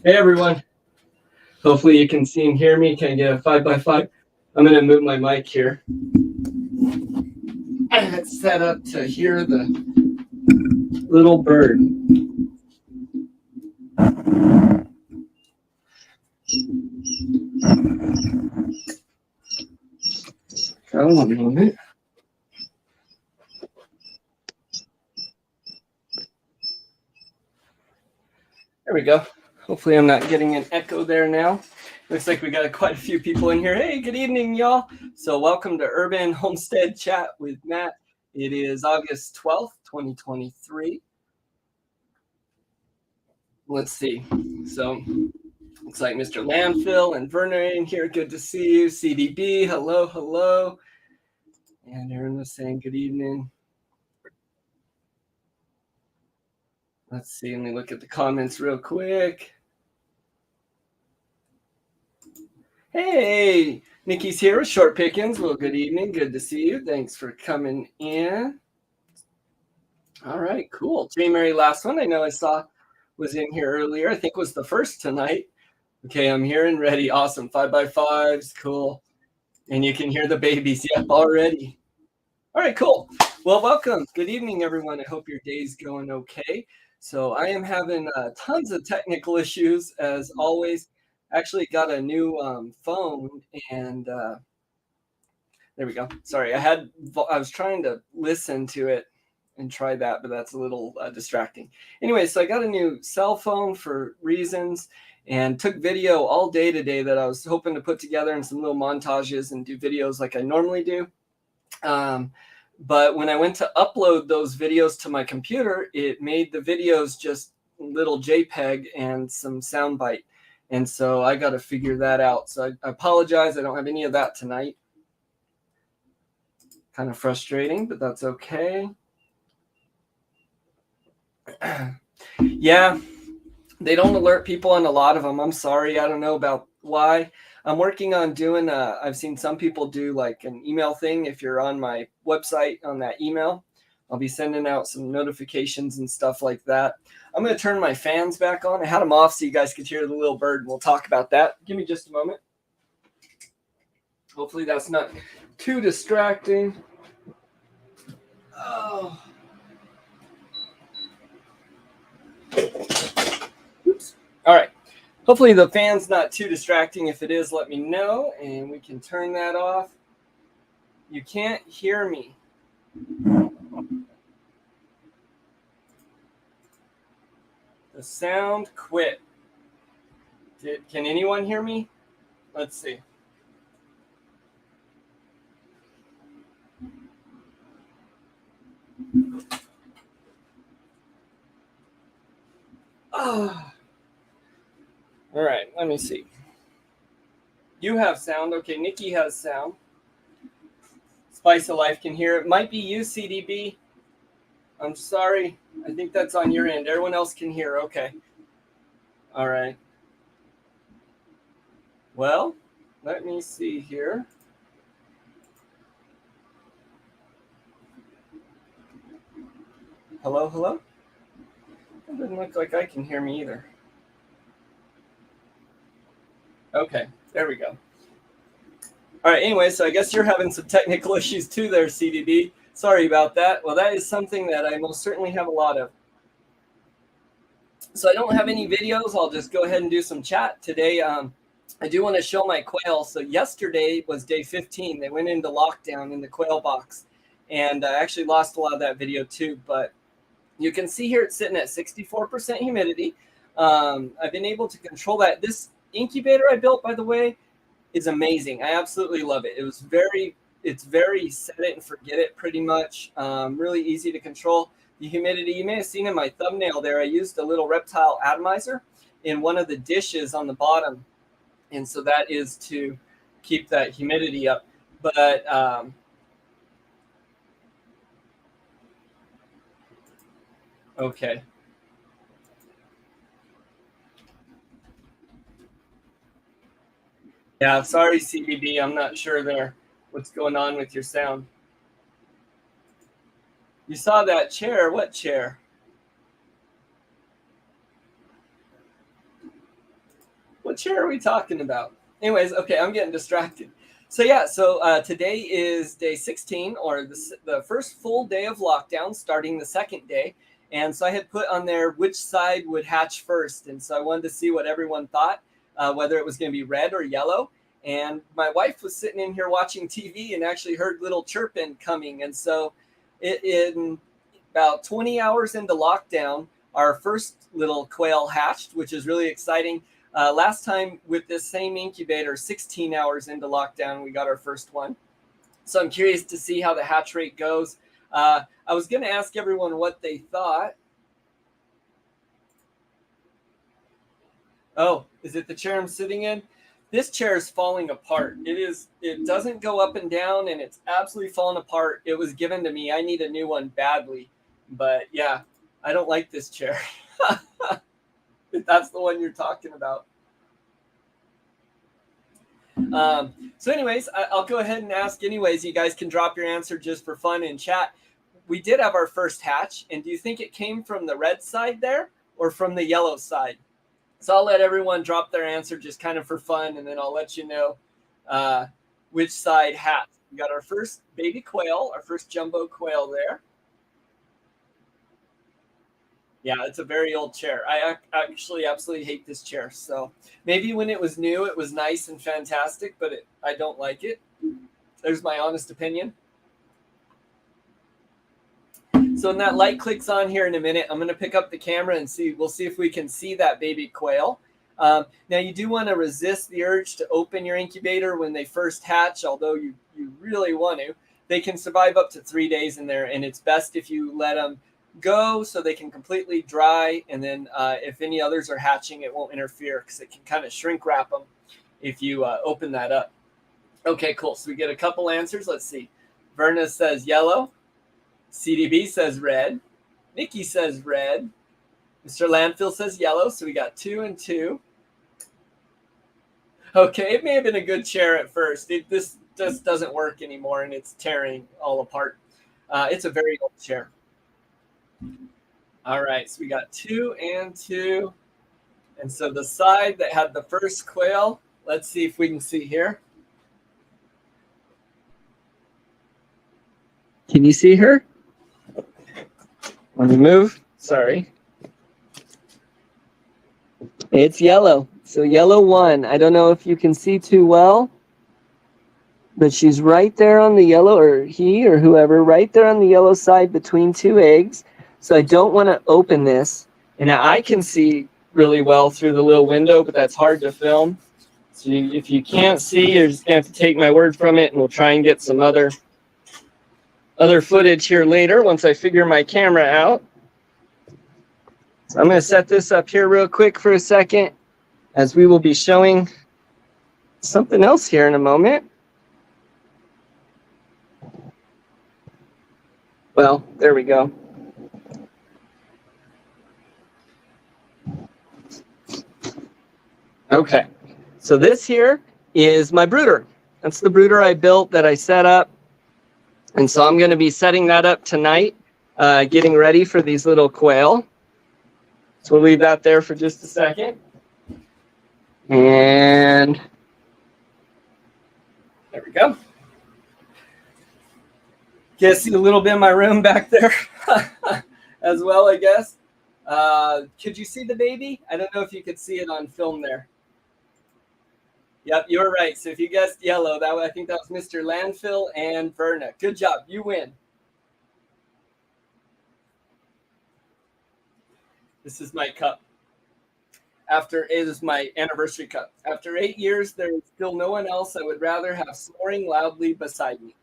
Hey everyone. Hopefully you can see and hear me. Can I get a 5x5? I'm going to move my mic here. And it's set up to hear the little bird. Hold on a moment. There we go. Hopefully I'm not getting an echo there now. Looks like we got quite a few people in here. Hey, good evening, y'all. So welcome to Urban Homestead Chat with Matt. It is August 12th, 2023. Let's see. So looks like Mr. Landfill and Werner in here. Good to see you. CDB, hello, hello. And Aaron was saying good evening. Let's see. Let me look at the comments real quick. Hey, Nikki's here with Short Pickings. Well, good evening. Good to see you. Thanks for coming in. All right, cool. J. Mary, last one I know I saw was in here earlier. I think was the first tonight. Okay, I'm here and ready. Awesome. 5x5s. Cool. And you can hear the babies. Yep, already. All right, cool. Well, welcome. Good evening, everyone. I hope your day's going okay. So I am having tons of technical issues, as always. Actually got a new phone, and there we go. Sorry, I was trying to listen to it and try that, but that's a little distracting. Anyway, so I got a new cell phone for reasons, and took video all day today that I was hoping to put together in some little montages and do videos like I normally do. But when I went to upload those videos to my computer, it made the videos just little JPEG and some soundbite. And so I got to figure that out. So I apologize. I don't have any of that tonight. Kind of frustrating, but that's okay. Yeah, they don't alert people on a lot of them. I'm sorry. I don't know about why. I'm working on doing I've seen some people do like an email thing. If you're on my website on that email, I'll be sending out some notifications and stuff like that. I'm going to turn my fans back on. I had them off so you guys could hear the little bird, and we'll talk about that. Give me just a moment. Hopefully that's not too distracting. Oh. Oops. All right. Hopefully the fan's not too distracting. If it is, let me know, and we can turn that off. You can't hear me. The sound quit. Can anyone hear me? Let's see. Oh. All right, let me see. You have sound. Okay, Nikki has sound. Spice of Life can hear it. Might be you, CDB. I'm sorry. I think that's on your end. Everyone else can hear. Okay. All right. Well, let me see here. Hello, hello? It doesn't look like I can hear me either. Okay, there we go. All right, anyway, so I guess you're having some technical issues too there, CDB. Sorry about that. Well, that is something that I most certainly have a lot of. So I don't have any videos. I'll just go ahead and do some chat today. I do want to show my quail. So yesterday was day 15. They went into lockdown in the quail box. And I actually lost a lot of that video too. But you can see here it's sitting at 64% humidity. I've been able to control that. This incubator I built, by the way, is amazing. I absolutely love it. It's very set it and forget it pretty much. Really easy to control. The humidity, you may have seen in my thumbnail there, I used a little reptile atomizer in one of the dishes on the bottom. And so that is to keep that humidity up. But okay. Yeah, sorry, CBB. I'm not sure there what's going on with your sound. You saw that chair. What chair? What chair are we talking about? Anyways, okay, I'm getting distracted. So yeah, today is day 16, or the first full day of lockdown, starting the second day. And so I had put on there which side would hatch first. And so I wanted to see what everyone thought, whether it was going to be red or yellow. And my wife was sitting in here watching TV and actually heard little chirping coming. And so in about 20 hours into lockdown, our first little quail hatched, which is really exciting. Last time with this same incubator, 16 hours into lockdown, we got our first one. So I'm curious to see how the hatch rate goes. I was going to ask everyone what they thought. Oh, is it the chair I'm sitting in? This chair is falling apart. It doesn't go up and down, and it's absolutely falling apart. It was given to me. I need a new one badly. But yeah, I don't like this chair. If that's the one you're talking about. So anyways, I'll go ahead and ask anyways. You guys can drop your answer just for fun in chat. We did have our first hatch, and do you think it came from the red side there or from the yellow side? So I'll let everyone drop their answer just kind of for fun, and then I'll let you know which side hatched. We got our first baby quail, our first jumbo quail there. Yeah, it's a very old chair. I actually absolutely hate this chair. So maybe when it was new, it was nice and fantastic, but I don't like it. There's my honest opinion. So when that light clicks on here in a minute, I'm going to pick up the camera and we'll see if we can see that baby quail. Now you do want to resist the urge to open your incubator when they first hatch, although you really want to. They can survive up to 3 days in there, and it's best if you let them go so they can completely dry, and then if any others are hatching, it won't interfere because it can kind of shrink wrap them if you open that up. Okay, cool. So we get a couple answers. Let's see. Verna says yellow. CDB says red. Nikki says red. Mr. Landfill says yellow. So we got 2 and 2. Okay, it may have been a good chair at first. This just doesn't work anymore, and it's tearing all apart. It's a very old chair. All right, so we got 2 and 2. And so the side that had the first quail, let's see if we can see here. Can you see her? Let me move. Sorry. It's yellow. So yellow won. I don't know if you can see too well, but she's right there on the yellow, or he or whoever, right there on the yellow side between 2 eggs. So I don't want to open this. And I can see really well through the little window, but that's hard to film. So if you can't see, you're just going to have to take my word from it, and we'll try and get some other footage here later once I figure my camera out. So I'm going to set this up here real quick for a second, as we will be showing something else here in a moment. Well, there we go. Okay, so this here is my brooder. That's the brooder I built that I set up. And so I'm going to be setting that up tonight, getting ready for these little quail. So we'll leave that there for just a second. And there we go. You guys see a little bit of my room back there as well, I guess. Could you see the baby? I don't know if you could see it on film there. Yep, you're right. So if you guessed yellow, I think that was Mr. Landfill and Verna. Good job. You win. This is my cup. It is my anniversary cup. After 8 years, there is still no one else I would rather have snoring loudly beside me.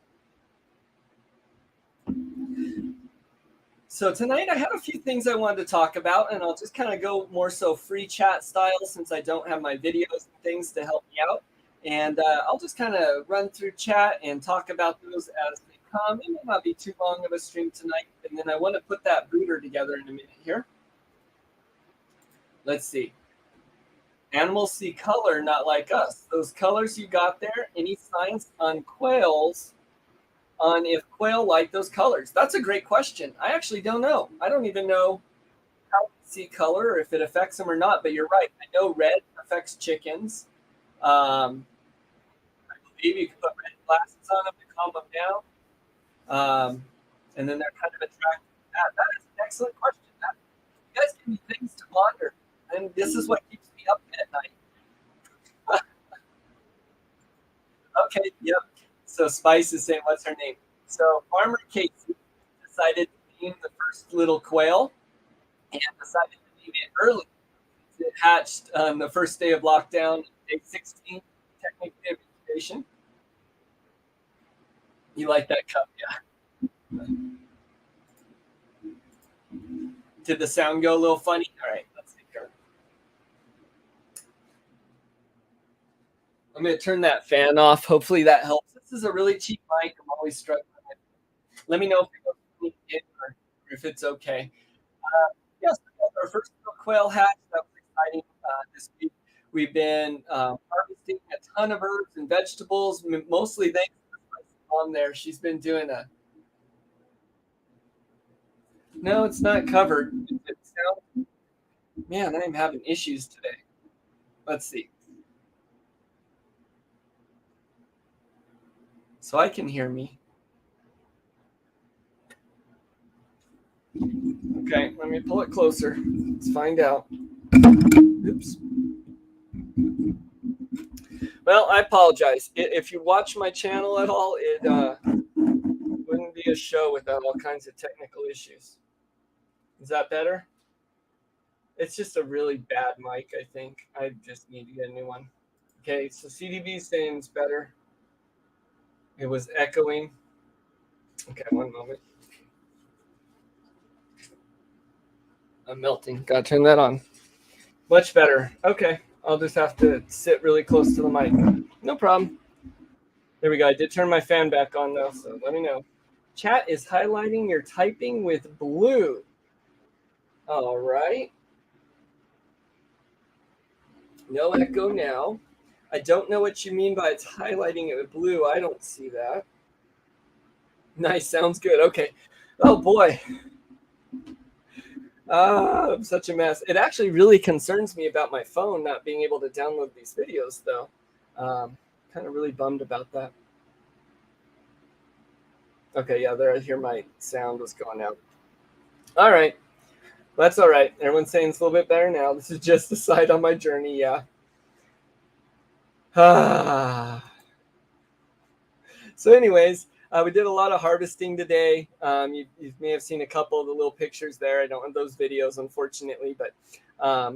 So tonight I have a few things I wanted to talk about, and I'll just kind of go more so free chat style since I don't have my videos and things to help me out. And I'll just kind of run through chat and talk about those as they come. It may not be too long of a stream tonight. And then I want to put that brooder together in a minute here. Let's see. Animals see color, not like us. Those colors you got there, any science on quails on if quail like those colors? That's a great question. I actually don't know. I don't even know how see color or if it affects them or not. But you're right. I know red affects chickens. I believe you can put red glasses on them to calm them down. And then they're kind of attracted to that. That is an excellent question. You guys give me things to ponder. And this is what keeps me up at night. Okay, yep. So Spice is saying, what's her name? So Farmer Casey decided to name the first little quail and decided to name it early. It hatched on the first day of lockdown, day 16, technically of incubation. You like that cup, yeah. Did the sound go a little funny? All right, let's take care. I'm going to turn that fan off. Hopefully that helps. This is a really cheap mic. I'm always struggling with it. Let me know if it goes in or if it's okay. Yes, our first little quail hatch. That was exciting this week. We've been harvesting a ton of herbs and vegetables, mostly thanks to my mom there. She's been doing a. No, it's not covered. Man, I'm having issues today. Let's see. So I can hear me. Okay, let me pull it closer. Let's find out. Oops. Well, I apologize. If you watch my channel at all, it wouldn't be a show without all kinds of technical issues. Is that better? It's just a really bad mic, I think. I just need to get a new one. Okay, so CDB is saying it's better. It was echoing. Okay, one moment. I'm melting. Gotta turn that on. Much better. Okay, I'll just have to sit really close to the mic. No problem. There we go. I did turn my fan back on though, so let me know. Chat is highlighting your typing with blue. All right. No echo now. I don't know what you mean by it's highlighting it with blue. I don't see that. Nice. Sounds good. Okay. Oh, boy. I'm such a mess. It actually really concerns me about my phone not being able to download these videos, though. Kind of really bummed about that. Okay, yeah, there I hear my sound was going out. All right. That's all right. Everyone's saying it's a little bit better now. This is just the side on my journey, yeah. So anyways, we did a lot of harvesting today. You may have seen a couple of the little pictures there. I don't have those videos, unfortunately, but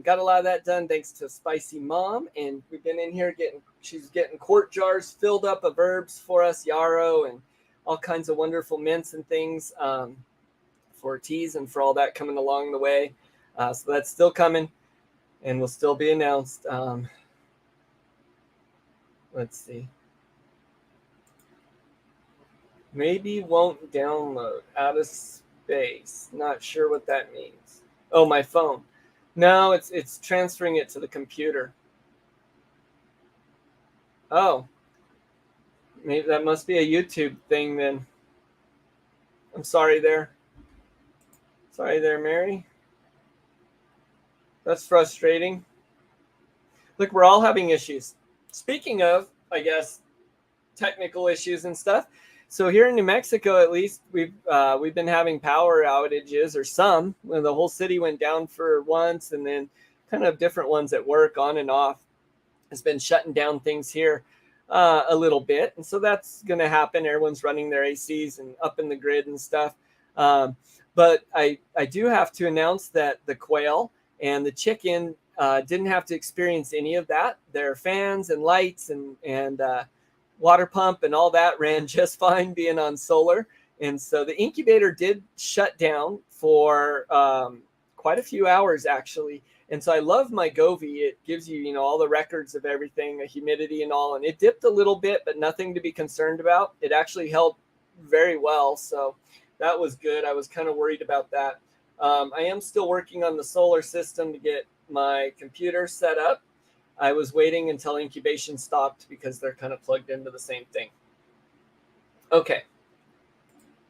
got a lot of that done thanks to Spicy Mom. And we've been in here she's getting quart jars filled up of herbs for us, yarrow and all kinds of wonderful mints and things for teas and for all that coming along the way. So that's still coming and will still be announced. Let's see. Maybe won't download out of space. Not sure what that means. Oh, my phone. No, it's transferring it to the computer. Oh, maybe that must be a YouTube thing then. I'm sorry there. Sorry there, Mary. That's frustrating. Look, we're all having issues. Speaking of, I guess, technical issues and stuff. So here in New Mexico, at least, we've been having power outages, or some. When the whole city went down for once, and then kind of different ones at work, on and off. Has been shutting down things here a little bit, and so that's going to happen. Everyone's running their ACs and up in the grid and stuff. But I do have to announce that the quail and the chicken didn't have to experience any of that. Their fans and lights and water pump and all that ran just fine being on solar. And so the incubator did shut down for quite a few hours, actually. And so I love my Govee. It gives you, all the records of everything, the humidity and all. And it dipped a little bit, but nothing to be concerned about. It actually held very well. So that was good. I was kind of worried about that. I am still working on the solar system to get my computer set up. I was waiting until incubation stopped because they're kind of plugged into the same thing. Okay.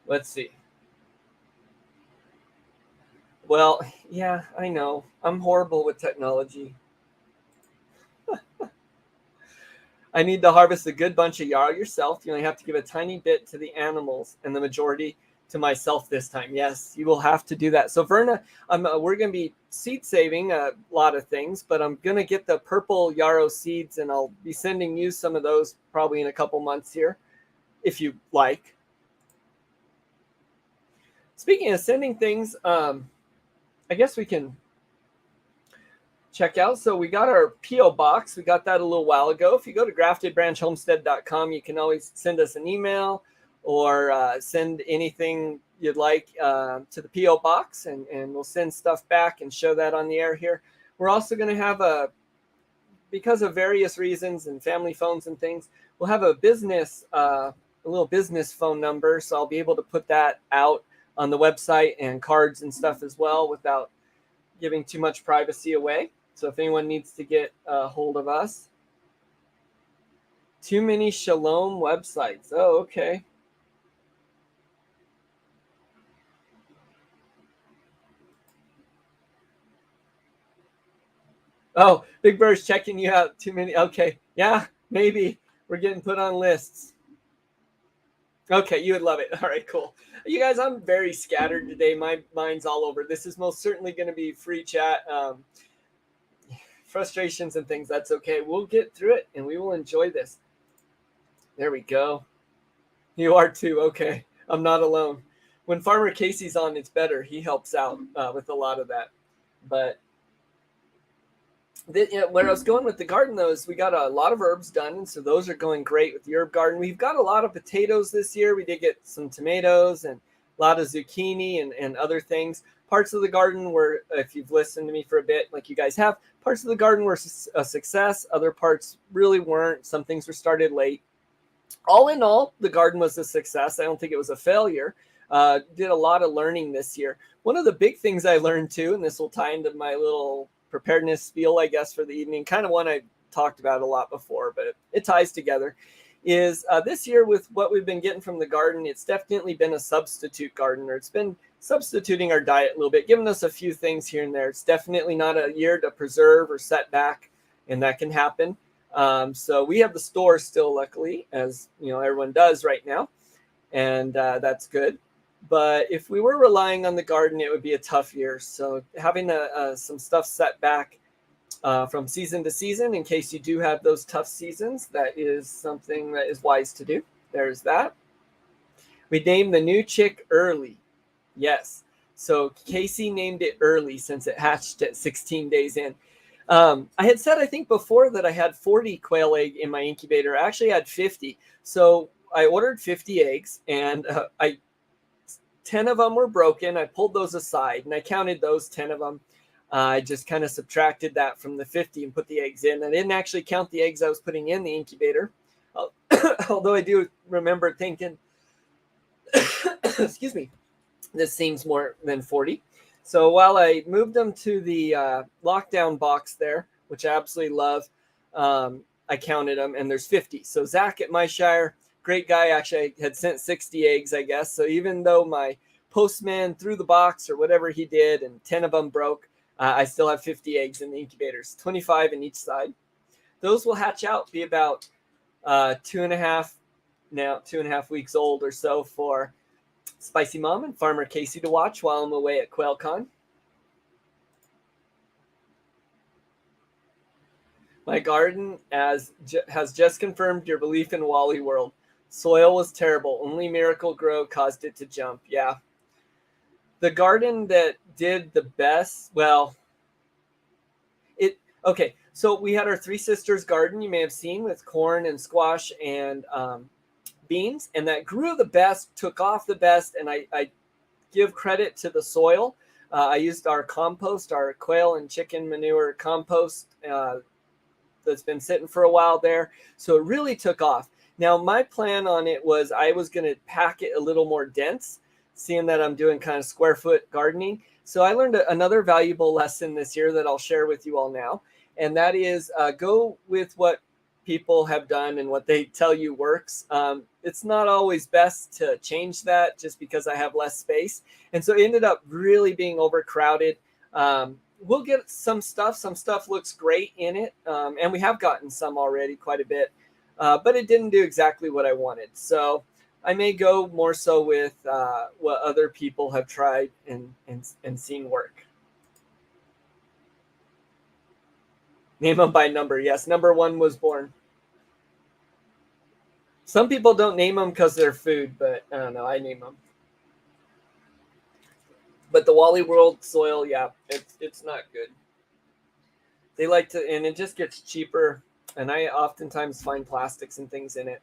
Let's see. Well, yeah, I know. I'm horrible with technology. I need to harvest a good bunch of yarrow yourself. You only have to give a tiny bit to the animals and the majority to myself this time. Yes, you will have to do that. So Verna, we're going to be seed saving a lot of things, but I'm going to get the purple yarrow seeds and I'll be sending you some of those probably in a couple months here, if you like. Speaking of sending things, I guess we can check out. So we got our P.O. box. We got that a little while ago. If you go to graftedbranchhomestead.com, you can always send us an email or send anything you'd like to the P.O. box, and we'll send stuff back and show that on the air here. We're also going to have because of various reasons and family phones and things, we'll have a little business phone number. So I'll be able to put that out on the website and cards and stuff as well without giving too much privacy away. So if anyone needs to get a hold of us. Too many Shalom websites. Oh, okay. Oh, Big Bird's checking you out. Too many. Okay. Yeah, maybe. We're getting put on lists. Okay, you would love it. All right, cool. You guys, I'm very scattered today. My mind's all over. This is most certainly going to be free chat. Frustrations and things, that's okay. We'll get through it and we will enjoy this. There we go. You are too. Okay. I'm not alone. When Farmer Casey's on, it's better. He helps out with a lot of that. But where I was going with the garden, though, is we got a lot of herbs done. And so those are going great with the herb garden. We've got a lot of potatoes this year. We did get some tomatoes and a lot of zucchini and other things. Parts of the garden were, if you've listened to me for a bit, like you guys have, parts of the garden were a success. Other parts really weren't. Some things were started late. All in all, the garden was a success. I don't think it was a failure. Did a lot of learning this year. One of the big things I learned too, and this will tie into my little preparedness spiel, I guess, for the evening, kind of one I talked about a lot before, but it ties together, is this year with what we've been getting from the garden, it's definitely been a substitute garden, or it's been substituting our diet a little bit, giving us a few things here and there. It's definitely not a year to preserve or set back, and that can happen. So we have the store still, luckily, as you know, everyone does right now, and that's good. But if we were relying on the garden, it would be a tough year. So having some stuff set back from season to season, in case you do have those tough seasons, that is something that is wise to do. There's that. We named the new chick early. Yes. So Casey named it early since it hatched at 16 days in. I had said, I think before, that I had 40 quail egg in my incubator. I actually had 50. So I ordered 50 eggs, and 10 of them were broken. I pulled those aside and I counted those 10 of them. I just kind of subtracted that from the 50 and put the eggs in. I didn't actually count the eggs I was putting in the incubator. Although I do remember thinking, excuse me, this seems more than 40. So while I moved them to the lockdown box there, which I absolutely love, I counted them and there's 50. So Zach at my shire, great guy, actually had sent 60 eggs, I guess. So even though my postman threw the box or whatever he did and 10 of them broke, I still have 50 eggs in the incubators, 25 in each side. Those will hatch out, be about 2.5 weeks old or so for Spicy Mom and Farmer Casey to watch while I'm away at QuailCon. My garden has just confirmed your belief in Wally World. Soil was terrible. Only Miracle Grow caused it to jump. Yeah. The garden that did the best, okay. So we had our Three Sisters garden, you may have seen, with corn and squash and beans, and that grew the best, took off the best, and I give credit to the soil. I used our compost, our quail and chicken manure compost that's been sitting for a while there. So it really took off. Now, my plan on it was I was going to pack it a little more dense, seeing that I'm doing kind of square foot gardening. So I learned another valuable lesson this year that I'll share with you all now. And that is go with what people have done and what they tell you works. It's not always best to change that just because I have less space. And so it ended up really being overcrowded. We'll get some stuff. Some stuff looks great in it. And we have gotten some already, quite a bit. But it didn't do exactly what I wanted. So I may go more so with what other people have tried and seen work. Name them by number. Yes, number 1 was born. Some people don't name them because they're food, but I don't know. I name them. But the Wally World soil, yeah, it's not good. They like to, and it just gets cheaper. And I oftentimes find plastics and things in it.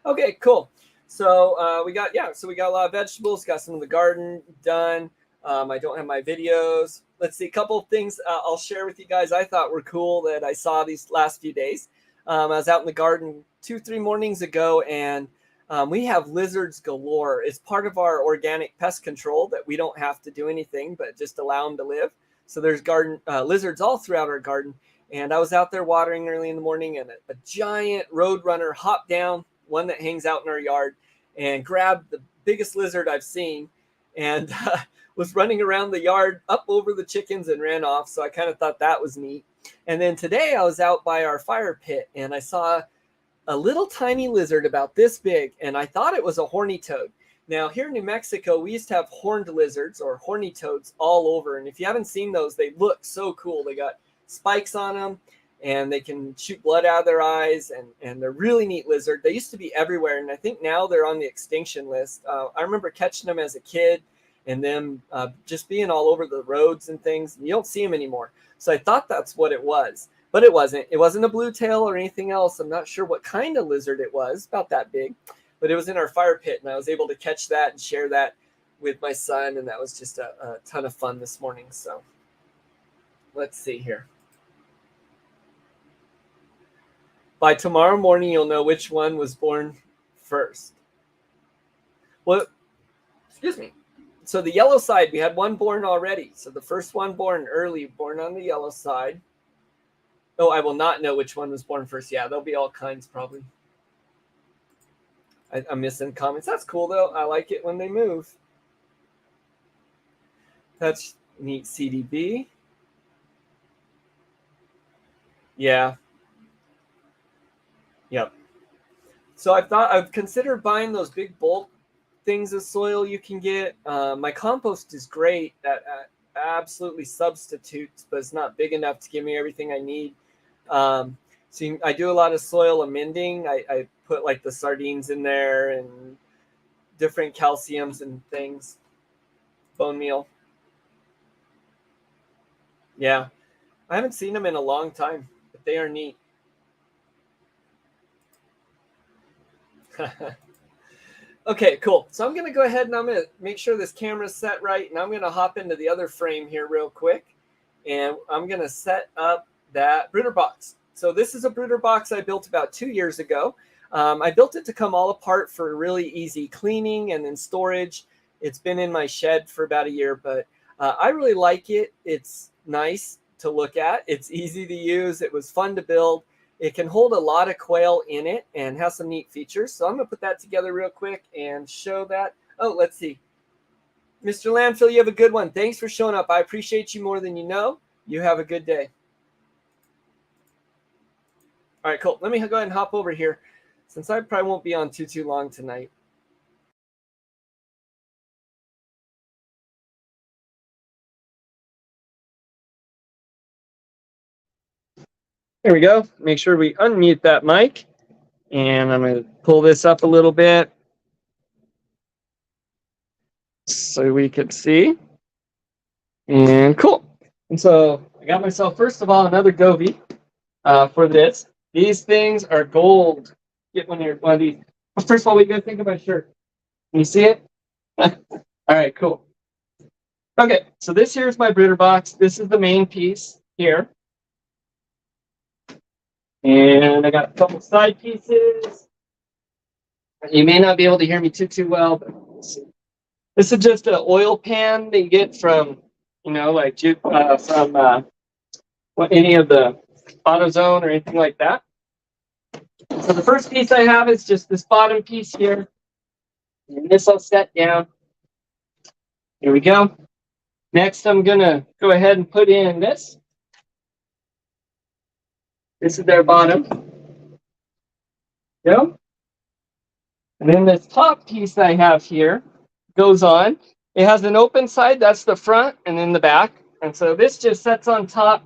Okay, cool. So we got a lot of vegetables. Got some of the garden done. I don't have my videos. Let's see, a couple of things I'll share with you guys I thought were cool that I saw these last few days. I was out in the garden 2-3 mornings ago, and we have lizards galore. It's part of our organic pest control that we don't have to do anything but just allow them to live. So there's garden lizards all throughout our garden. And I was out there watering early in the morning, and a giant roadrunner hopped down, one that hangs out in our yard, and grabbed the biggest lizard I've seen, and was running around the yard up over the chickens and ran off. So I kind of thought that was neat. And then today I was out by our fire pit, and I saw a little tiny lizard about this big, and I thought it was a horny toad. Now, here in New Mexico, we used to have horned lizards or horny toads all over. And if you haven't seen those, they look so cool. They got spikes on them, and they can shoot blood out of their eyes, and they're really neat lizard. They used to be everywhere, and I think now they're on the extinction list. I remember catching them as a kid, and them just being all over the roads and things. You don't see them anymore. So I thought that's what it was, but it wasn't. It wasn't a blue tail or anything else. I'm not sure what kind of lizard it was, about that big, but it was in our fire pit, and I was able to catch that and share that with my son, and that was just a ton of fun this morning. So let's see here. By tomorrow morning, you'll know which one was born first. Well, excuse me. So the yellow side, we had one born already. So the first one born early, born on the yellow side. Oh, I will not know which one was born first. Yeah, there'll be all kinds probably. I'm missing comments. That's cool though. I like it when they move. That's neat. CDB. Yeah. Yep. So I've considered buying those big bulk things of soil you can get. My compost is great. That absolutely substitutes, but it's not big enough to give me everything I need. So I do a lot of soil amending. I put like the sardines in there and different calciums and things. Bone meal. Yeah. I haven't seen them in a long time, but they are neat. Okay, cool. So I'm going to go ahead and I'm going to make sure this camera's set right. And I'm going to hop into the other frame here real quick. And I'm going to set up that brooder box. So this is a brooder box I built about 2 years ago. I built it to come all apart for really easy cleaning and then storage. It's been in my shed for about a year, but I really like it. It's nice to look at. It's easy to use. It was fun to build. It can hold a lot of quail in it and has some neat features. So I'm going to put that together real quick and show that. Oh, let's see. Mr. Landfill, you have a good one. Thanks for showing up. I appreciate you more than you know. You have a good day. All right, cool. Let me go ahead and hop over here since I probably won't be on too long tonight. There we go. Make sure we unmute that mic. And I'm going to pull this up a little bit so we can see. And cool. And so I got myself, first of all, another Govee for this. These things are gold. Get one of these. First of all, what do you guys think of my shirt? Can you see it? All right, cool. Okay, so this here is my brooder box. This is the main piece here. And I got a couple side pieces. You may not be able to hear me too well, but let's see. This is just an oil pan that you get from, like from any of the AutoZone or anything like that. So the first piece I have is just this bottom piece here. And this I'll set down. Here we go. Next, I'm going to go ahead and put in this. This is their bottom. Go. And then this top piece I have here goes on. It has an open side, that's the front, and then the back. And so this just sets on top.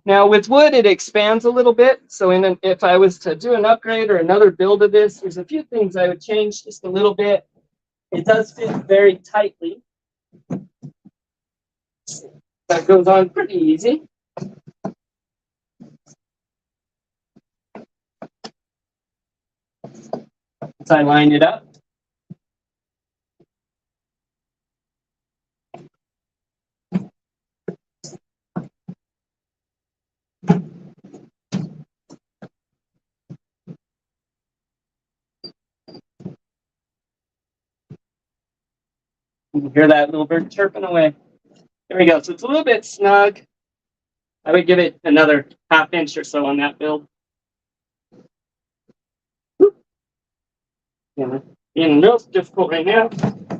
Now with wood, it expands a little bit. So if I was to do an upgrade or another build of this, there's a few things I would change just a little bit. It does fit very tightly. That goes on pretty easy. As I line it up. You can hear that little bird chirping away. There we go. So it's a little bit snug. I would give it another ½ inch or so on that build. Yeah, being real difficult right now.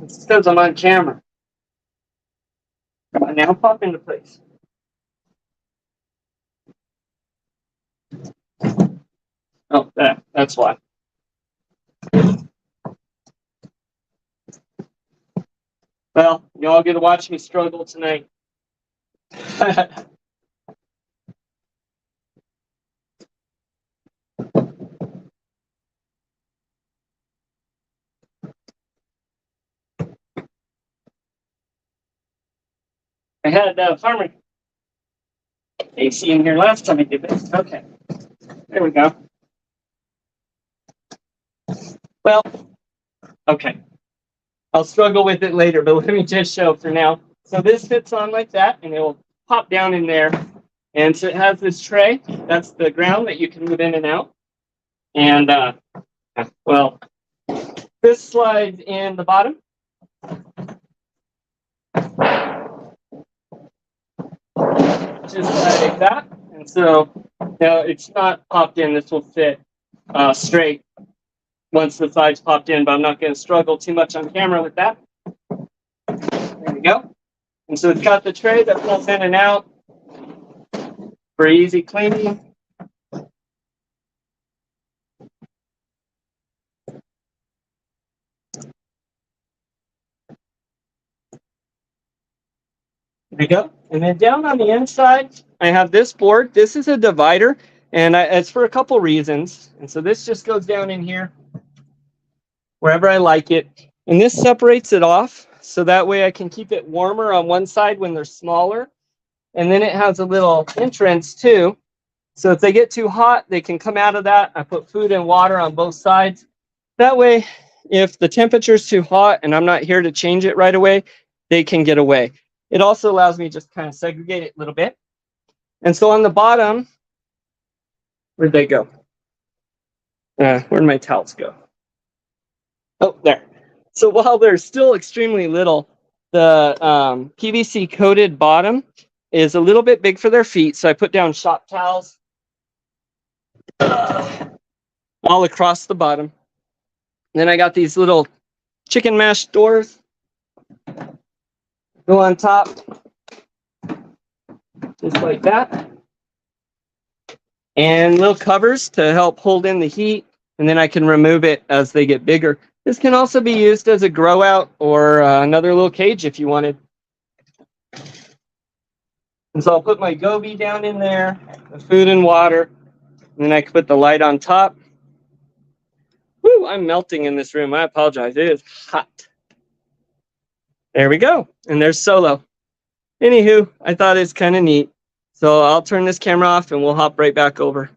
It's because I'm on camera. Come on now, pop into place. Oh, that's why. Well, you all get to watch me struggle tonight. I had Farmer Casey in here last time I did this. Okay, there we go. Well, okay. I'll struggle with it later, but let me just show for now. So this fits on like that, and it will pop down in there. And so it has this tray. That's the ground that you can move in and out. And, well, this slides in the bottom. Just like that. And so now it's not popped in. This will fit straight once the sides popped in, but I'm not going to struggle too much on camera with that. There we go. And so it's got the tray that pulls in and out for easy cleaning. There we go. And then down on the inside, I have this board. This is a divider, and it's for a couple reasons. And so this just goes down in here wherever I like it. And this separates it off, so that way I can keep it warmer on one side when they're smaller. And then it has a little entrance too. So if they get too hot, they can come out of that. I put food and water on both sides. That way, if the temperature's too hot and I'm not here to change it right away, they can get away. It also allows me just kind of segregate it a little bit. And so on the bottom, where'd they go? Where'd my towels go? Oh, there. So while they're still extremely little, the PVC coated bottom is a little bit big for their feet. So I put down shop towels all across the bottom. Then I got these little chicken mesh doors. Go on top, just like that. And little covers to help hold in the heat. And then I can remove it as they get bigger. This can also be used as a grow out or another little cage if you wanted. And so I'll put my goby down in there, the food and water, and then I can put the light on top. Woo, I'm melting in this room. I apologize. It is hot. There we go. And there's Solo. Anywho, I thought it's kind of neat. So I'll turn this camera off and we'll hop right back over.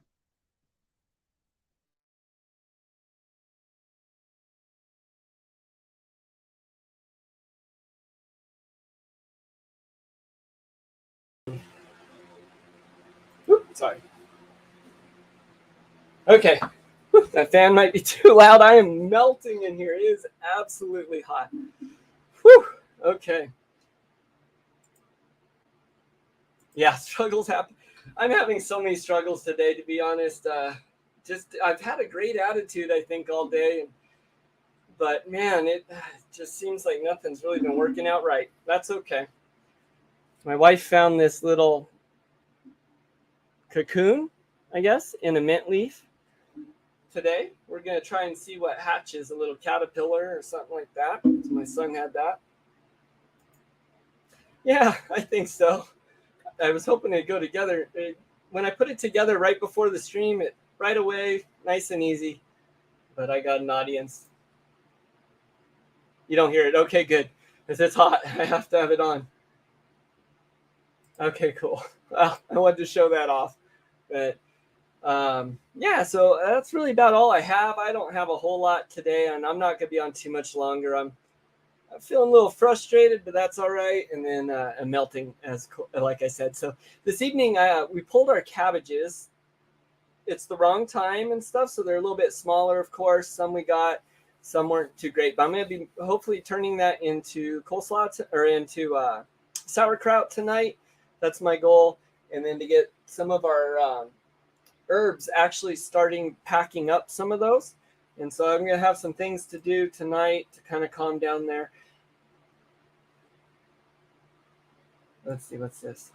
Oops, sorry. Okay. That fan might be too loud. I am melting in here. It is absolutely hot. Whew. Okay. Yeah, struggles happen. I'm having so many struggles today, to be honest. I've had a great attitude, I think, all day. But man, it just seems like nothing's really been working out right. That's okay. My wife found this little cocoon, I guess, in a mint leaf today. We're going to try and see what hatches, a little caterpillar or something like that. So my son had that. Yeah, I think so. I was hoping it'd go together. When I put it together right before the stream, it right away, nice and easy. But I got an audience. You don't hear it. Okay, good. Because it's hot. I have to have it on. Okay, cool. Well, I wanted to show that off. But yeah, so that's really about all I have. I don't have a whole lot today, and I'm not going to be on too much longer. I'm feeling a little frustrated, but that's all right. And then I'm melting, like I said. So this evening, we pulled our cabbages. It's the wrong time and stuff, so they're a little bit smaller, of course. Some we got, some weren't too great. But I'm going to be hopefully turning that into coleslaw or into sauerkraut tonight. That's my goal. And then to get some of our herbs actually starting packing up some of those. And so I'm going to have some things to do tonight to kind of calm down there. Let's see, what's this?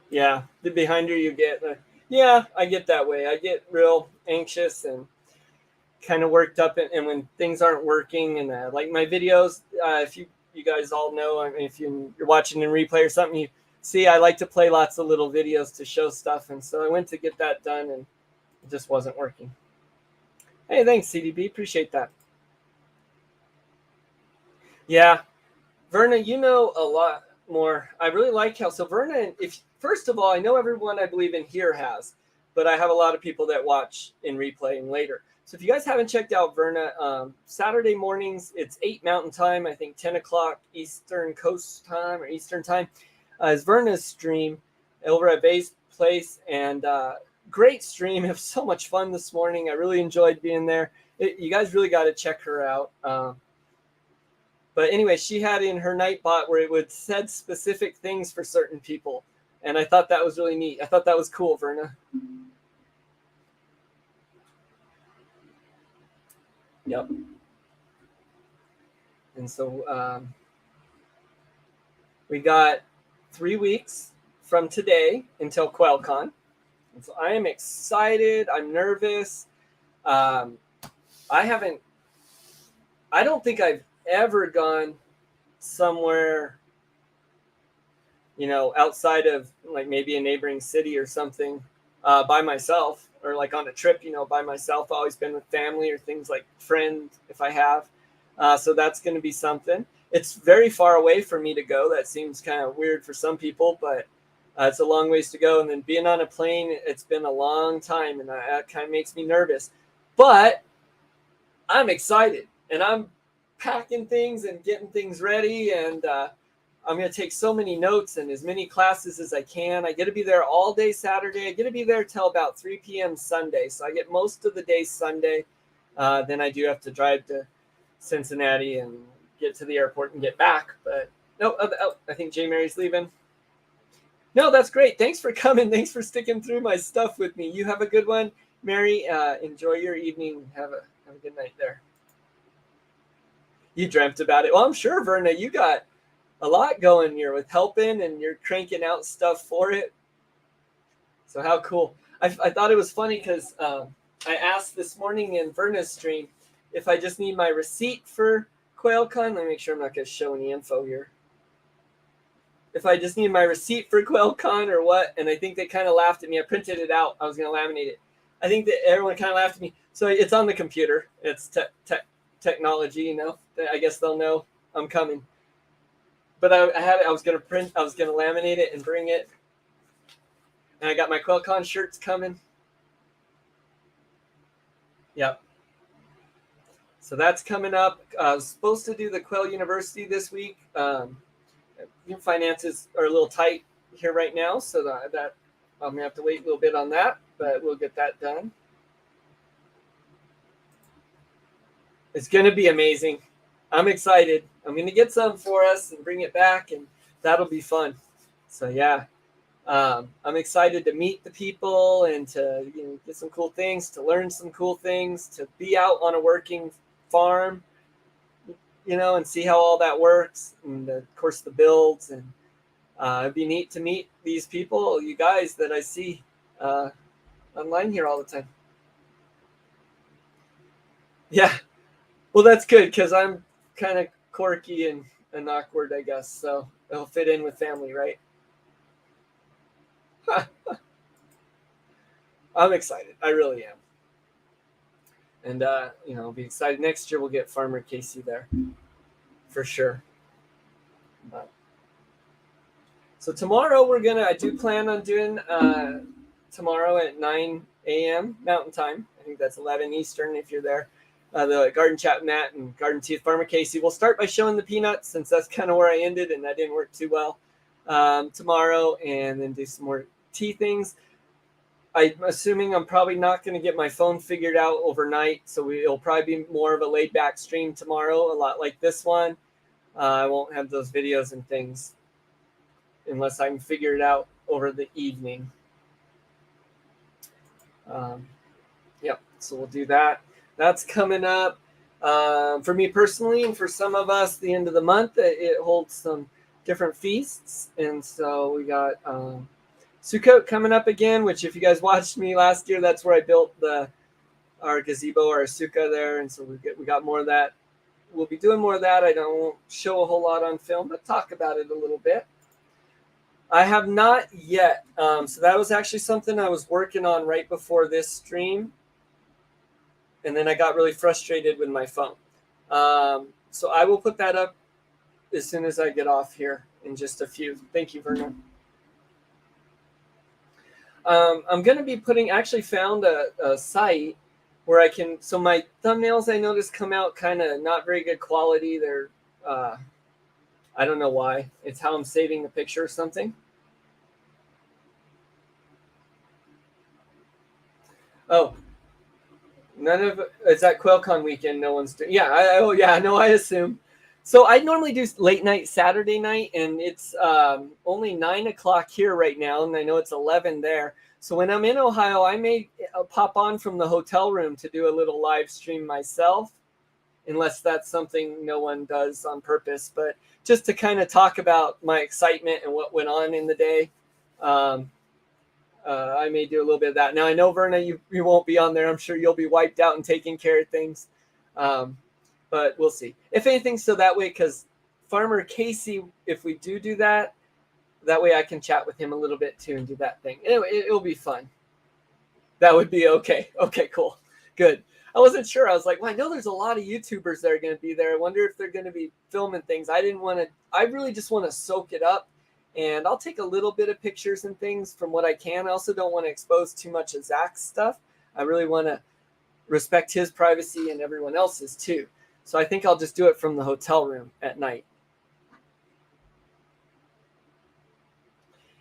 Yeah, the behind you get, yeah, I get that way. I get real anxious and kind of worked up. And when things aren't working and like my videos, if you guys all know, I mean, if you're watching in replay or something, you see, I like to play lots of little videos to show stuff. And so I went to get that done and it just wasn't working. Hey, thanks, CDB. Appreciate that. Yeah. Verna, you know a lot more. I really like how, so Verna, first of all, I know everyone I believe in here has, but I have a lot of people that watch in replaying later. So if you guys haven't checked out Verna, Saturday mornings, it's 8 Mountain Time, I think 10 o'clock Eastern Coast Time or Eastern Time, is Verna's stream over at Vay's Place. And great stream. It was so much fun this morning. I really enjoyed being there. You guys really got to check her out. But anyway, she had in her Nightbot where it would said specific things for certain people. And I thought that was really neat. I thought that was cool, Verna. Yep. And so we got 3 weeks from today until QuailCon. And so I am excited. I'm nervous. I don't think I've ever gone somewhere, outside of like maybe a neighboring city or something by myself, or like on a trip, by myself. I've always been with family or things like friends if I have. So that's going to be something. It's very far away for me to go. That seems kind of weird for some people, but it's a long ways to go. And then being on a plane, it's been a long time, and that kind of makes me nervous. But I'm excited, and I'm packing things and getting things ready, and I'm going to take so many notes and as many classes as I can. I get to be there all day Saturday. I get to be there till about 3 p.m. Sunday, so I get most of the day Sunday. Then I do have to drive to Cincinnati and get to the airport and get back. But no, I think J. Mary's leaving. No, that's great. Thanks for coming. Thanks for sticking through my stuff with me. You have a good one, Mary. Enjoy your evening. Have a good night there. You dreamt about it. Well, I'm sure, Verna, you got a lot going here with helping, and you're cranking out stuff for it. So how cool. I thought it was funny because I asked this morning in Verna's stream if I just need my receipt for QuailCon. Let me make sure I'm not going to show any info here. If I just need my receipt for QuailCon or what, and I think they kind of laughed at me. I printed it out. I was going to laminate it. I think that everyone kind of laughed at me. So it's on the computer. It's technology, I guess they'll know I'm coming. But I had it. I was going to laminate it and bring it. And I got my QuailCon shirts coming. Yep. So that's coming up. I was supposed to do the Quail University this week. Finances are a little tight here right now, so that I'm going to have to wait a little bit on that, but we'll get that done. It's going to be amazing. I'm excited. I'm going to get some for us and bring it back, and that'll be fun. So, yeah. I'm excited to meet the people and to get some cool things, to learn some cool things, to be out on a working farm, and see how all that works, and of course the builds. And it'd be neat to meet these people, you guys that I see online here all the time. Yeah, well, that's good because I'm kind of quirky and awkward, I guess. So it'll fit in with family, right? I'm excited. I really am. And, I'll be excited. Next year we'll get Farmer Casey there for sure. So tomorrow I do plan on doing tomorrow at 9 a.m. Mountain Time. I think that's 11 Eastern if you're there. The Garden Chat Matt and Garden Tea with Farmer Casey. We'll start by showing the peanuts since that's kind of where I ended and that didn't work too well tomorrow, and then do some more tea things. I'm assuming I'm probably not going to get my phone figured out overnight, so it'll probably be more of a laid back stream tomorrow, a lot like this one. I won't have those videos and things unless I can figure it out over the evening. Yep, so we'll do that. That's coming up. For me personally, and for some of us, the end of the month, it holds some different feasts. And so we got Sukkot coming up again, which if you guys watched me last year, that's where I built our gazebo, our sukkah there. And so we got more of that. We'll be doing more of that. I won't show a whole lot on film, but talk about it a little bit. I have not yet. So that was actually something I was working on right before this stream. And then I got really frustrated with my phone. So I will put that up as soon as I get off here in just a few. Thank you, Vernon. I'm going to be actually found a site where I can, so my thumbnails I noticed come out kind of not very good quality. They're, I don't know why. It's how I'm saving the picture or something. Oh, it's that QuailCon weekend. No one's doing. Yeah. I assume. So I normally do late night Saturday night, and it's only 9 o'clock here right now, and I know it's 11 there. So when I'm in Ohio, I may pop on from the hotel room to do a little live stream myself, unless that's something no one does on purpose. But just to kind of talk about my excitement and what went on in the day, I may do a little bit of that. Now, I know, Verna, you won't be on there. I'm sure you'll be wiped out and taking care of things. But we'll see. If anything, so that way, because Farmer Casey, if we do that, that way I can chat with him a little bit too and do that thing. It'll be fun. That would be okay. Okay, cool. Good. I wasn't sure. I was like, well, I know there's a lot of YouTubers that are going to be there. I wonder if they're going to be filming things. I really just want to soak it up. And I'll take a little bit of pictures and things from what I can. I also don't want to expose too much of Zach's stuff. I really want to respect his privacy and everyone else's too. So I think I'll just do it from the hotel room at night.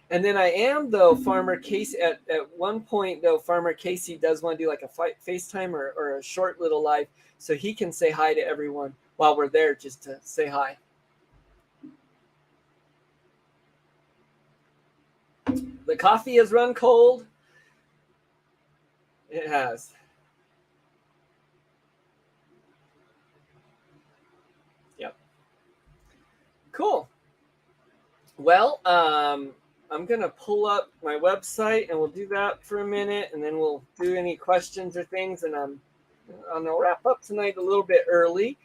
And then I am, though, Farmer Casey, at one point, though, Farmer Casey does want to do like a FaceTime or a short little live so he can say hi to everyone while we're there, just to say hi. The coffee has run cold. It has. Yep. Cool. Well, I'm going to pull up my website and we'll do that for a minute, and then we'll do any questions or things. And I'm going to wrap up tonight a little bit early.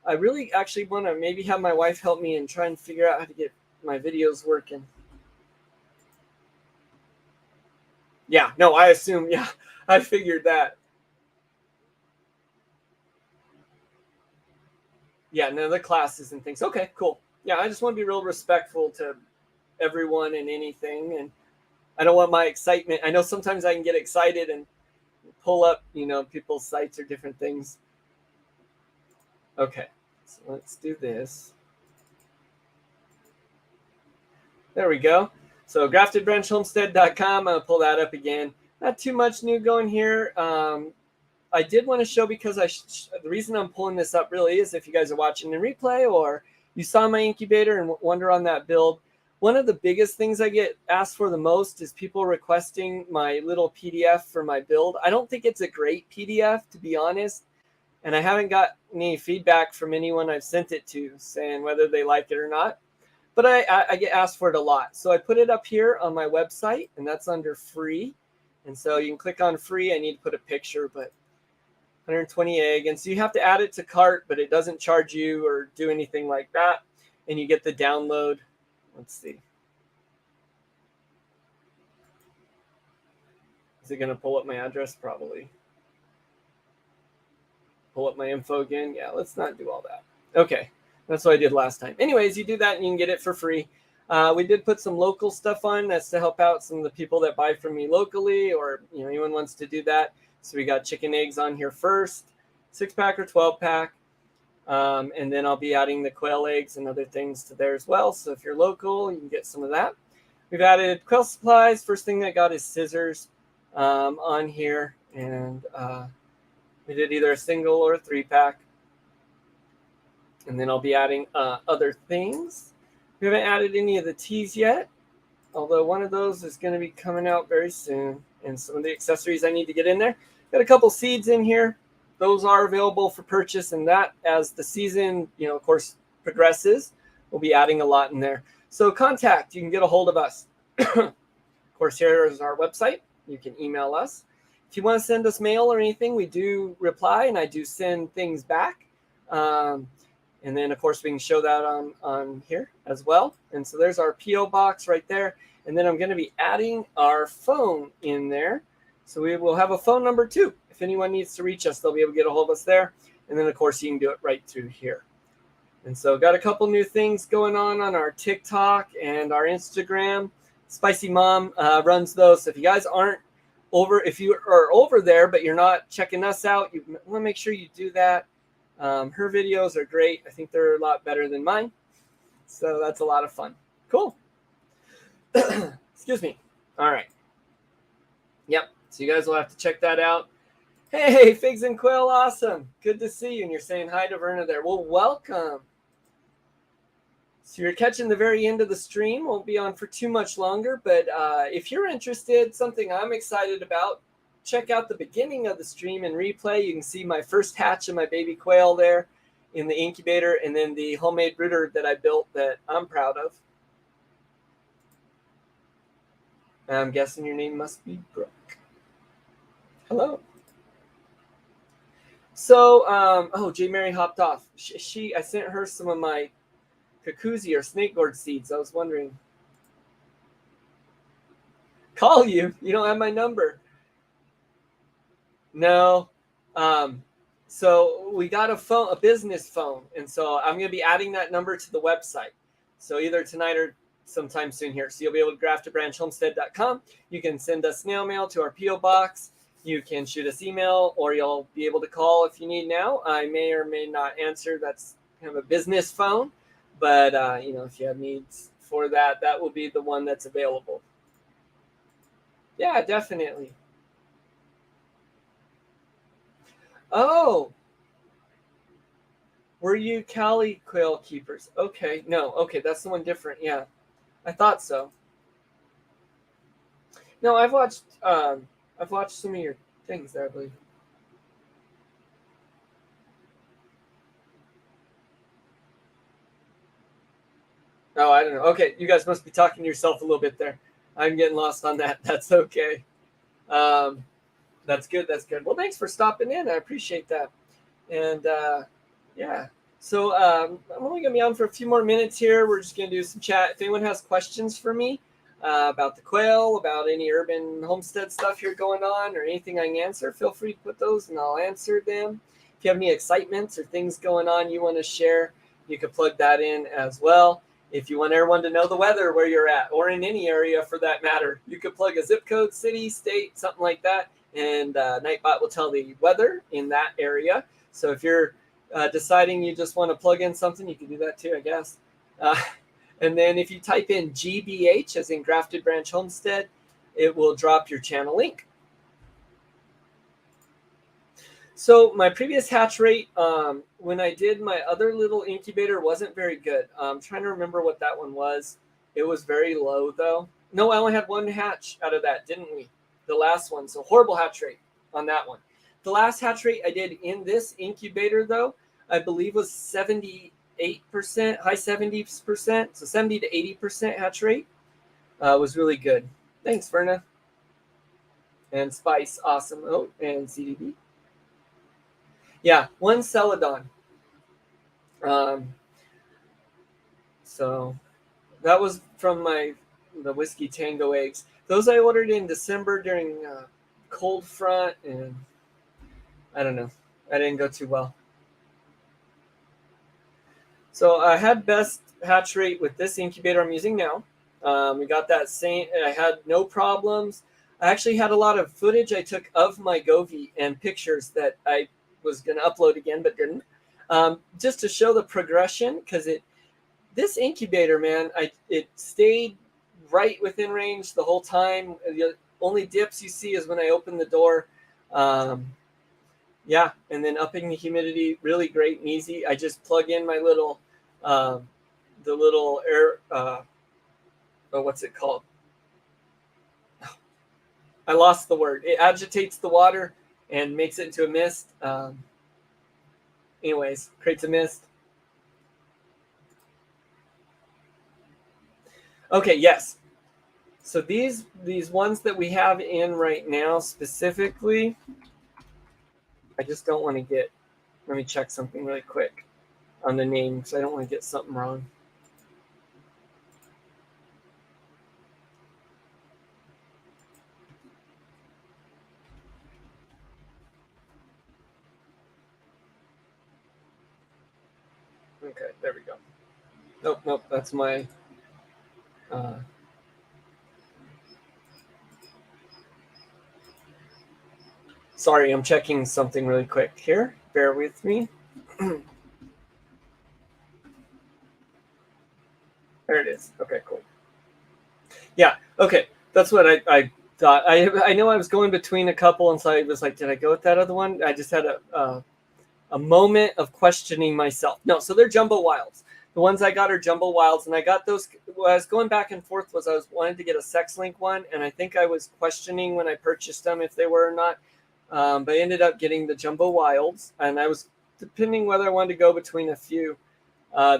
I really actually want to maybe have my wife help me and try and figure out how to get my videos working. Yeah, no, I assume. Yeah, I figured that. Yeah, no, the classes and things. Okay, cool. Yeah, I just want to be real respectful to everyone and anything. And I don't want my excitement. I know sometimes I can get excited and pull up, people's sites or different things. Okay, so let's do this. There we go. So graftedbranchhomestead.com. I'll pull that up again. Not too much new going here. I did want to show, because the reason I'm pulling this up really is if you guys are watching the replay or you saw my incubator and wonder on that build, One of the biggest things I get asked for the most is people requesting my little PDF for my build. I don't think it's a great PDF, to be honest. And I haven't got any feedback from anyone I've sent it to saying whether they like it or not. But I get asked for it a lot. So I put it up here on my website, and that's under free. And so you can click on free. I need to put a picture, but 120 egg. And so you have to add it to cart, but it doesn't charge you or do anything like that. And you get the download. Let's see. Is it going to pull up my address? Probably. Pull up my info again. Yeah, let's not do all that. Okay. That's what I did last time. Anyways, you do that and you can get it for free. We did put some local stuff on. That's to help out some of the people that buy from me locally, or anyone wants to do that. So we got chicken eggs on here first, 6-pack or 12-pack. And then I'll be adding the quail eggs and other things to there as well. So if you're local, you can get some of that. We've added quail supplies. First thing I got is scissors on here. And we did either a single or a 3-pack. And then I'll be adding other things. We haven't added any of the teas yet, although one of those is going to be coming out very soon. And some of the accessories I need to get in there. Got a couple seeds in here. Those are available for purchase, and that, as the season, of course, progresses, we'll be adding a lot in there. So contact, you can get a hold of us. Of course, here is our website. You can email us. If you want to send us mail or anything, we do reply, and I do send things back. And then, of course, we can show that on here as well. And so there's our P.O. box right there. And then I'm going to be adding our phone in there. So we will have a phone number too. If anyone needs to reach us, they'll be able to get a hold of us there. And then, of course, you can do it right through here. And so got a couple new things going on our TikTok and our Instagram. Spicy Mom runs those. So if you guys aren't over, if you are over there, but you're not checking us out, you want to make sure you do that. Her videos are great. I think they're a lot better than mine. So that's a lot of fun. Cool. Excuse me. All right. Yep. So you guys will have to check that out. Hey, Figs and Quail, awesome. Good to see you. And you're saying hi to Verna there. Well, welcome. So you're catching the very end of the stream. Won't be on for too much longer. But if you're interested, something I'm excited about, check out the beginning of the stream and replay. You can see my first hatch of my baby quail there in the incubator, and then the homemade brooder that I built that I'm proud of. I'm guessing your name must be Brooke. Hello. So, J. Mary hopped off. I sent her some of my Kakuzi or snake gourd seeds. I was wondering. Call you? You don't have my number. No. So we got a business phone. And so I'm going to be adding that number to the website. So either tonight or sometime soon here. So you'll be able to graftedbranchhomestead.com. You can send us snail mail to our P.O. box. You can shoot us email, or you'll be able to call if you need now. I may or may not answer. That's kind of a business phone. But, if you have needs for that, that will be the one that's available. Yeah, definitely. Oh, were you Cali quail keepers? Okay, no, okay, that's the one different. Yeah, I thought so. No, I've watched some of your things there, I believe. Oh, I don't know. Okay, you guys must be talking to yourself a little bit there. I'm getting lost on that. That's okay. That's good. That's good. Well, thanks for stopping in. I appreciate that. And yeah, so I'm only going to be on for a few more minutes here. We're just going to do some chat. If anyone has questions for me about the quail, about any urban homestead stuff here going on, or anything I can answer, feel free to put those and I'll answer them. If you have any excitements or things going on you want to share, you can plug that in as well. If you want everyone to know the weather where you're at, or in any area for that matter, you could plug a zip code, city, state, something like that, and Nightbot will tell the weather in that area. So if you're deciding you just want to plug in something, you can do that too, I guess. And then if you type in GBH, as in Grafted Branch Homestead, it will drop your channel link. So my previous hatch rate, when I did my other little incubator, wasn't very good. I'm trying to remember what that one was. It was very low though. No, I only had one hatch out of that, didn't we? The last one. So horrible hatch rate on that one. The last hatch rate I did in this incubator though, I believe was 78%, high 70%. So 70 to 80% hatch rate was really good. Thanks, Verna. And Spice, awesome. Oh, and CDB. Yeah, one Celadon. So that was from the Whiskey Tango eggs. Those I ordered in December during cold front, and I don't know. I didn't go too well. So I had best hatch rate with this incubator I'm using now. We got that same. I had no problems. I actually had a lot of footage I took of my Govee and pictures that I was going to upload again, but didn't. Just to show the progression, because this incubator, man, it stayed right within range the whole time. The only dips you see is when I open the door. Yeah, and then upping the humidity, really great and easy. I just plug in my little, the little air, what's it called? I lost the word. It agitates the water and makes it into a mist. Anyways, creates a mist. Okay, yes. So these ones that we have in right now specifically, I just don't want to get, let me check something really quick on the name because I don't want to get something wrong. Okay, there we go. Nope, that's my, sorry, I'm checking something really quick here. Bear with me. There it is. Okay, cool. Yeah, okay. That's what I thought. I know I was going between a couple, and so I was like, did I go with that other one? I just had a moment of questioning myself. No, so they're Jumbo Wilds. The ones I got are Jumbo Wilds, and I got those. What I was going back and forth was I was wanting to get a Sex Link one, and I think I was questioning when I purchased them if they were or not. But I ended up getting the Jumbo Wilds, and I was depending whether I wanted to go between a few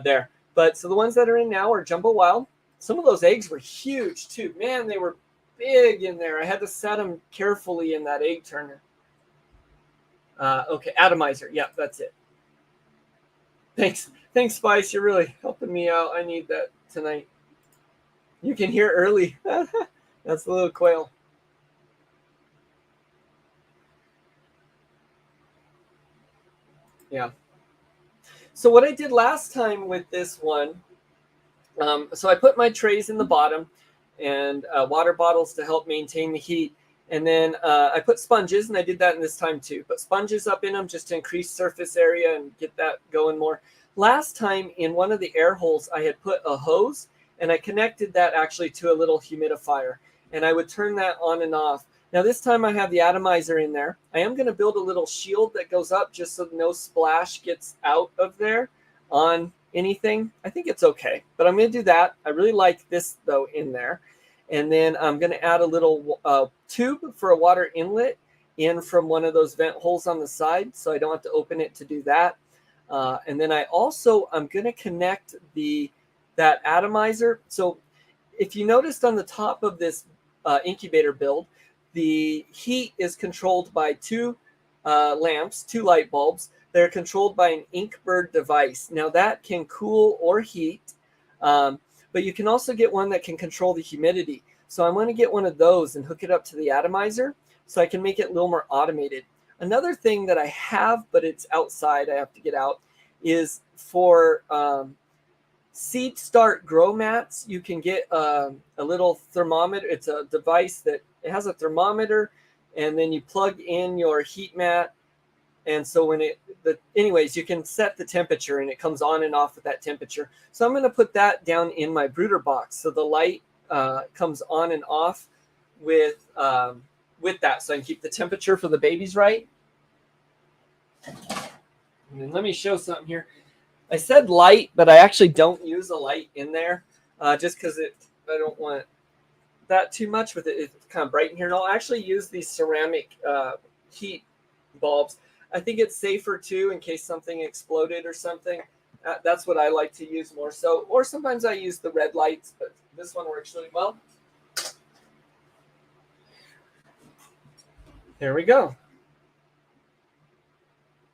there. But so the ones that are in now are Jumbo Wild. Some of those eggs were huge too. Man, they were big in there. I had to set them carefully in that egg turner. Okay, atomizer. Yeah, that's it. Thanks, Spice. You're really helping me out. I need that tonight. You can hear early. That's the little quail. Yeah. So what I did last time with this one, so I put my trays in the bottom and water bottles to help maintain the heat. And then I put sponges, and I did that in this time too. Put sponges up in them just to increase surface area and get that going more. Last time in one of the air holes, I had put a hose, and I connected that actually to a little humidifier. And I would turn that on and off. Now this time I have the atomizer in there. I am going to build a little shield that goes up just so no splash gets out of there on anything. I think it's okay, but I'm going to do that. I really like this though in there. And then I'm going to add a little tube for a water inlet in from one of those vent holes on the side, so I don't have to open it to do that. And then I'm going to connect that atomizer. So if you noticed on the top of this incubator build, the heat is controlled by two lamps, two light bulbs. They're controlled by an Inkbird device. Now that can cool or heat, but you can also get one that can control the humidity. So I'm going to get one of those and hook it up to the atomizer so I can make it a little more automated. Another thing that I have, but it's outside, I have to get out, is for seed start grow mats. You can get a little thermometer. It's a device that it has a thermometer, and then you plug in your heat mat. And so anyways, you can set the temperature, and it comes on and off with that temperature. So I'm going to put that down in my brooder box, so the light comes on and off with that, so I can keep the temperature for the babies right. And then let me show something here. I said light, but I actually don't use a light in there. just because I don't want that too much with it. It's kind of bright in here. And I'll actually use these ceramic heat bulbs. I think it's safer too in case something exploded or something. That's what I like to use more so. Or sometimes I use the red lights, but this one works really well. There we go.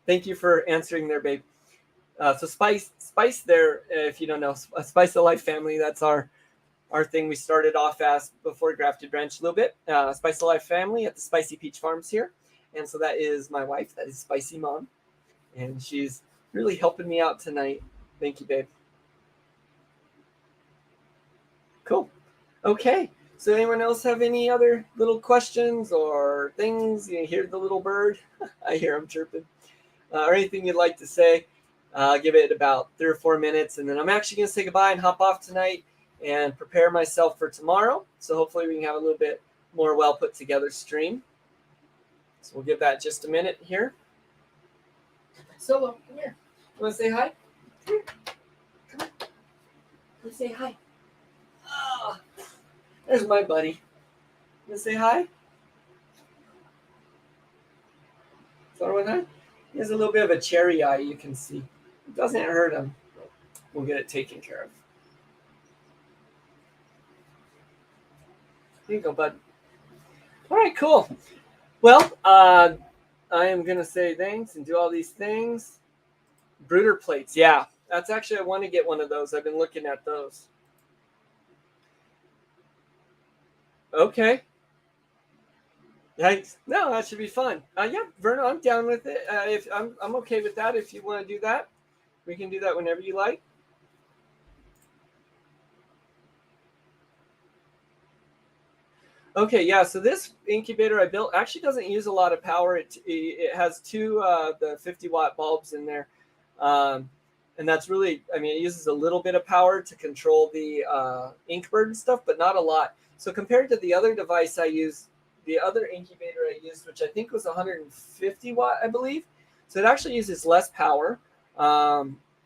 Thank you for answering there, babe. So Spice there, if you don't know, Spice of Life family, that's our thing we started off as before Grafted Ranch a little bit. Spice of Life family at the Spicy Peach Farms here. And so that is my wife, that is Spicy Mom. And she's really helping me out tonight. Thank you, babe. Cool. Okay. So anyone else have any other little questions or things? You hear the little bird? I hear him chirping. Or anything you'd like to say? I'll give it about 3 or 4 minutes, and then I'm actually going to say goodbye and hop off tonight and prepare myself for tomorrow. So hopefully we can have a little bit more well put together stream. So we'll give that just a minute here. Solo, come here. You want to say hi? Come here. Come on. Let's say hi. Oh, there's my buddy. You want to say hi? Throw one hi. He has a little bit of a cherry eye, you can see. It doesn't hurt him. We'll get it taken care of. Here you go, bud. All right, cool. Well, I am going to say thanks and do all these things. Brooder plates. Yeah, that's actually, I want to get one of those. I've been looking at those. Okay. Yikes. No, that should be fun. Yeah, Verna, I'm down with it. If I'm okay with that. If you want to do that, we can do that whenever you like. Okay, yeah. So this incubator I built actually doesn't use a lot of power. It has 2 the 50-watt bulbs in there, and that's really. I mean, it uses a little bit of power to control the inkbird and stuff, but not a lot. So compared to the other device I used. The other incubator I used, which I think was 150 watt, I believe. So it actually uses less power.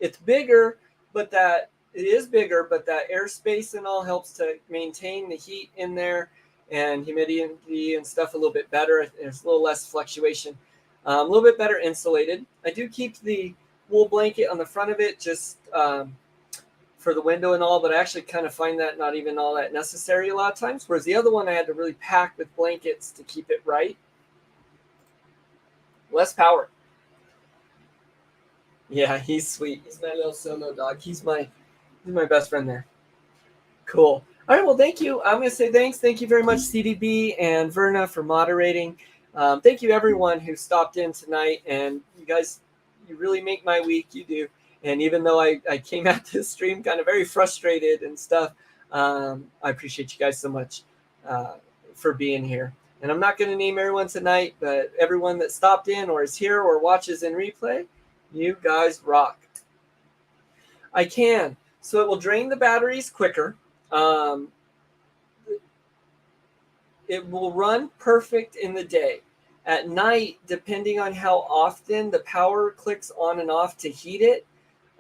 It's bigger, but that airspace and all helps to maintain the heat in there and humidity and stuff a little bit better. There's a little less fluctuation, a little bit better insulated. I do keep the wool blanket on the front of it just for the window and all, but I actually kind of find that not even all that necessary a lot of times. Whereas the other one I had to really pack with blankets to keep it right. Less power. Yeah, he's sweet. He's my little solo dog. He's my best friend there. Cool. All right, well, thank you. I'm going to say thanks. Thank you very much, CDB and Verna, for moderating. Thank you, everyone who stopped in tonight. And you guys, you really make my week. You do. And even though I came at this stream kind of very frustrated and stuff, I appreciate you guys so much for being here. And I'm not going to name everyone tonight, but everyone that stopped in or is here or watches in replay, you guys rock. I can. So it will drain the batteries quicker. It will run perfect in the day. At night, depending on how often the power clicks on and off to heat it,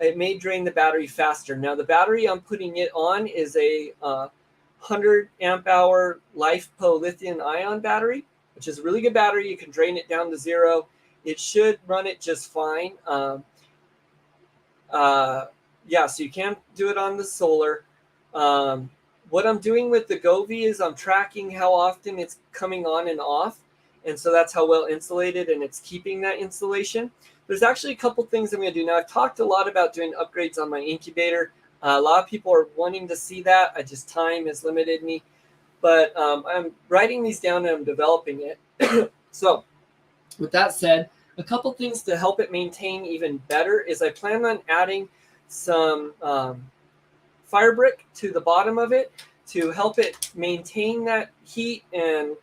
it may drain the battery faster. Now, the battery I'm putting it on is a 100 amp hour LiFePO lithium ion battery, which is a really good battery. You can drain it down to 0. It should run it just fine. Yeah, so you can do it on the solar. What I'm doing with the Govee is I'm tracking how often it's coming on and off. And so that's how well insulated and it's keeping that insulation. There's actually a couple things I'm going to do. Now, I've talked a lot about doing upgrades on my incubator. A lot of people are wanting to see that. Time has limited me. But I'm writing these down and I'm developing it. So with that said, a couple things to help it maintain even better is I plan on adding some fire brick to the bottom of it to help it maintain that heat and,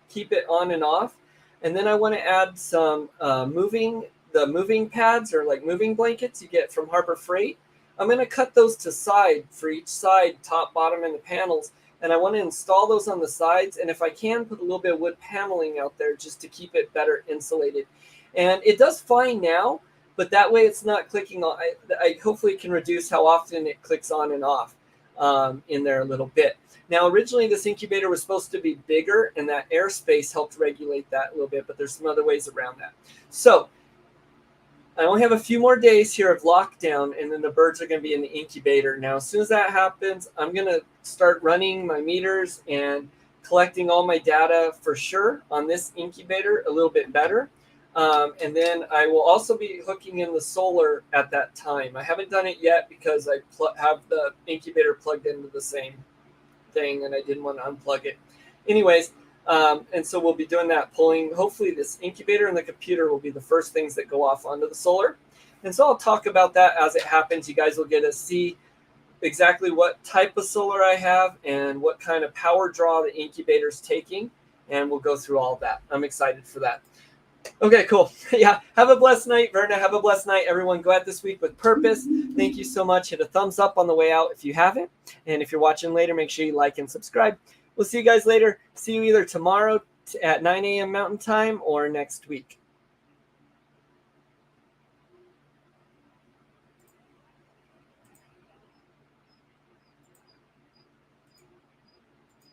keep it on and off. And then I want to add some moving pads or like moving blankets you get from Harbor Freight. I'm going to cut those to side for each side, top, bottom, and the panels. And I want to install those on the sides. And if I can, put a little bit of wood paneling out there just to keep it better insulated. And it does fine now, but that way it's not clicking on. I hopefully can reduce how often it clicks on and off. in there a little bit. Now, originally this incubator was supposed to be bigger, and that airspace helped regulate that a little bit, but there's some other ways around that. So I only have a few more days here of lockdown, and then the birds are going to be in the incubator. Now, as soon as that happens, I'm going to start running my meters and collecting all my data for sure on this incubator a little bit better. And then I will also be hooking in the solar at that time. I haven't done it yet because I have the incubator plugged into the same thing, and I didn't want to unplug it. Anyways, and so we'll be doing that, pulling. Hopefully this incubator and the computer will be the first things that go off onto the solar. And so I'll talk about that as it happens. You guys will get to see exactly what type of solar I have and what kind of power draw the incubator's taking. And we'll go through all of that. I'm excited for that. Okay, cool. Yeah, have a blessed night, Verna. Have a blessed night, everyone. Go out this week with purpose. Thank you so much. Hit a thumbs up on the way out if you haven't. And if you're watching later, make sure you like and subscribe. We'll see you guys later. See you either tomorrow at 9 a.m. Mountain Time or next week.